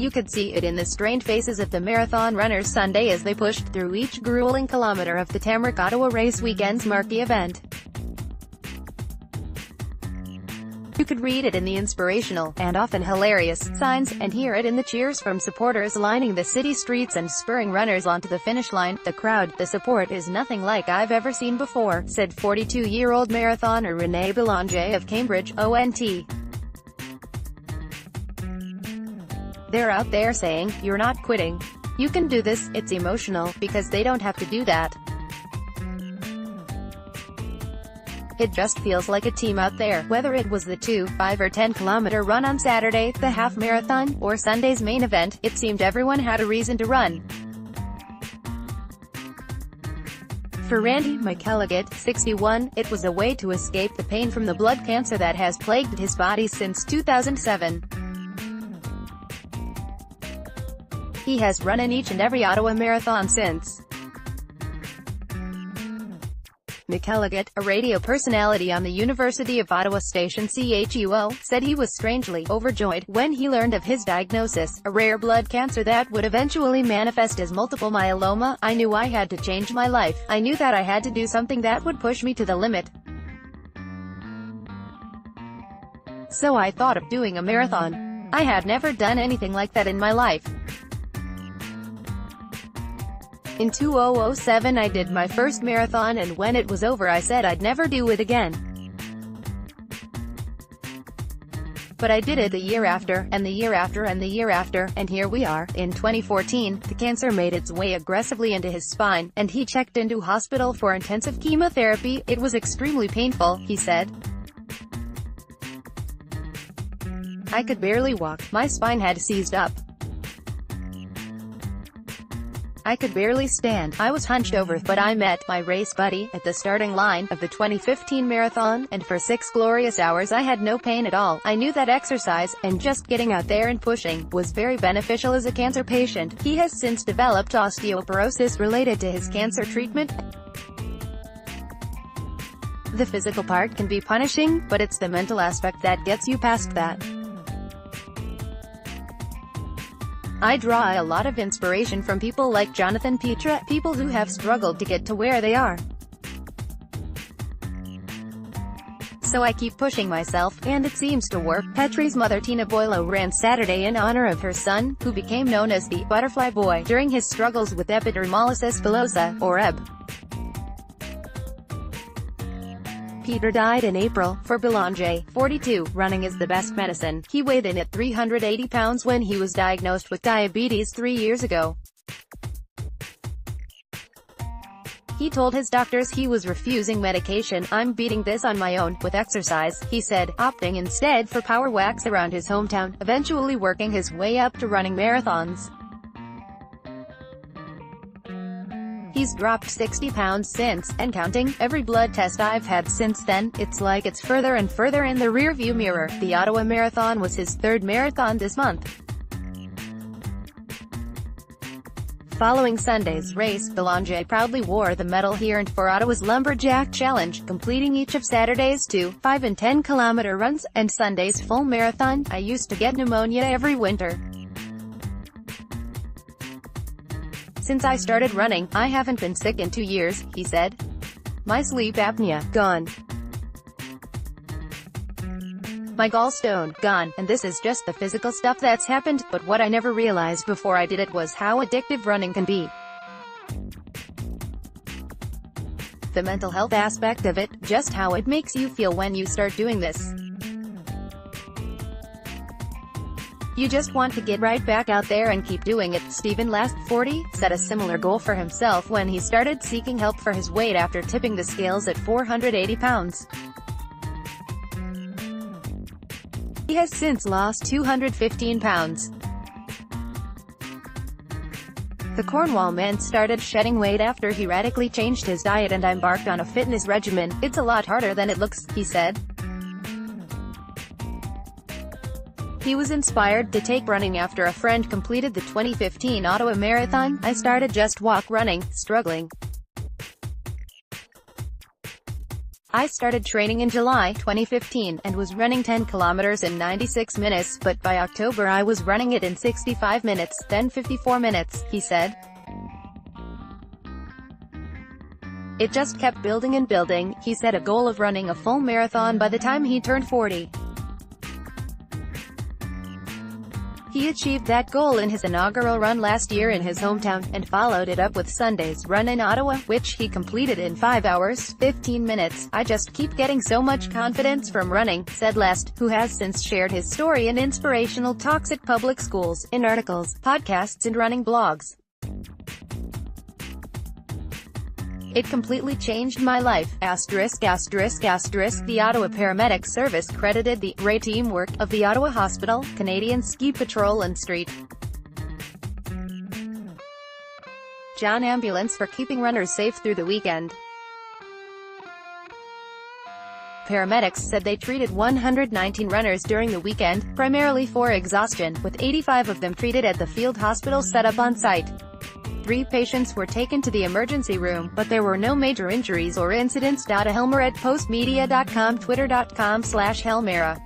You could see it in the strained faces of the marathon runners Sunday as they pushed through each grueling kilometre of the Tamarack Ottawa Race Weekend's marquee event. You could read it in the inspirational, and often hilarious, signs, and hear it in the cheers from supporters lining the city streets and spurring runners onto the finish line. The support is nothing like I've ever seen before, said 42-year-old marathoner Rene Belanger of Cambridge, ONT. They're out there saying, "You're not quitting. You can do this." It's emotional, because they don't have to do that. It just feels like a team out there, whether it was the 2, 5 or 10-kilometre run on Saturday, the half marathon, or Sunday's main event, it seemed everyone had a reason to run. For Rene Belanger, 61, it was a way to escape the pain from the blood cancer that has plagued his body since 2007. He has run in each and every Ottawa marathon since. Belanger, a radio personality on the University of Ottawa station CHUO, said he was strangely overjoyed when he learned of his diagnosis, a rare blood cancer that would eventually manifest as multiple myeloma. "I knew I had to change my life. I knew that I had to do something that would push me to the limit. So I thought of doing a marathon. I had never done anything like that in my life. In 2007 I did my first marathon, and when it was over I said I'd never do it again. But I did it the year after, and the year after, and the year after, and here we are." In 2014, the cancer made its way aggressively into his spine, and he checked into hospital for intensive chemotherapy. "It was extremely painful," he said. "I could barely walk. My spine had seized up. I could barely stand. I was hunched over, but I met my race buddy at the starting line of the 2015 marathon, and for 6 glorious hours I had no pain at all. I knew that exercise, and just getting out there and pushing, was very beneficial as a cancer patient." He has since developed osteoporosis related to his cancer treatment. The physical part can be punishing, but it's the mental aspect that gets you past that. "I draw a lot of inspiration from people like Jonathan Petra, people who have struggled to get to where they are. So I keep pushing myself, and it seems to work." Petra's mother Tina Boylo ran Saturday in honor of her son, who became known as the "Butterfly Boy" during his struggles with epidermolysis bullosa, or EB. Peter died in April. For Belanger, 42, running is the best medicine. He weighed in at 380 pounds when he was diagnosed with diabetes 3 years ago. He told his doctors he was refusing medication. "I'm beating this on my own, with exercise," he said, opting instead for power walks around his hometown, eventually working his way up to running marathons. "He's dropped 60 pounds since, and counting. Every blood test I've had since then, it's like it's further and further in the rearview mirror." The Ottawa Marathon was his 3rd marathon this month. Following Sunday's race, Belanger proudly wore the medal he earned for Ottawa's Lumberjack Challenge, completing each of Saturday's 2, 5 and 10-kilometre runs, and Sunday's full marathon. "I used to get pneumonia every winter. Since I started running, I haven't been sick in 2 years, he said. "My sleep apnea, gone. My gallstone, gone, and this is just the physical stuff that's happened, but what I never realized before I did it was how addictive running can be. The mental health aspect of it, just how it makes you feel when you start doing this. You just want to get right back out there and keep doing it." Stephen Last, 40, set a similar goal for himself when he started seeking help for his weight after tipping the scales at 480 pounds. He has since lost 215 pounds. The Cornwall man started shedding weight after he radically changed his diet and embarked on a fitness regimen. "It's a lot harder than it looks," he said. He was inspired to take running after a friend completed the 2015 Ottawa Marathon. "I started just walk running, struggling. I started training in July 2015, and was running 10 kilometers in 96 minutes, but by October I was running it in 65 minutes, then 54 minutes, he said. It just kept building and building. He set a goal of running a full marathon by the time he turned 40. He achieved that goal in his inaugural run last year in his hometown, and followed it up with Sunday's run in Ottawa, which he completed in 5 hours, 15 minutes. I just keep getting so much confidence from running, said Lest, who has since shared his story in inspirational talks at public schools, in articles, podcasts and running blogs. It completely changed my life. *****. The Ottawa Paramedic Service credited the "great teamwork" of the Ottawa Hospital, Canadian Ski Patrol and Street John Ambulance for keeping runners safe through the weekend. Paramedics said they treated 119 runners during the weekend, primarily for exhaustion, with 85 of them treated at the field hospital set up on site. 3 patients were taken to the emergency room, but there were no major injuries or incidents. Helmer at postmedia.com, twitter.com/Helmera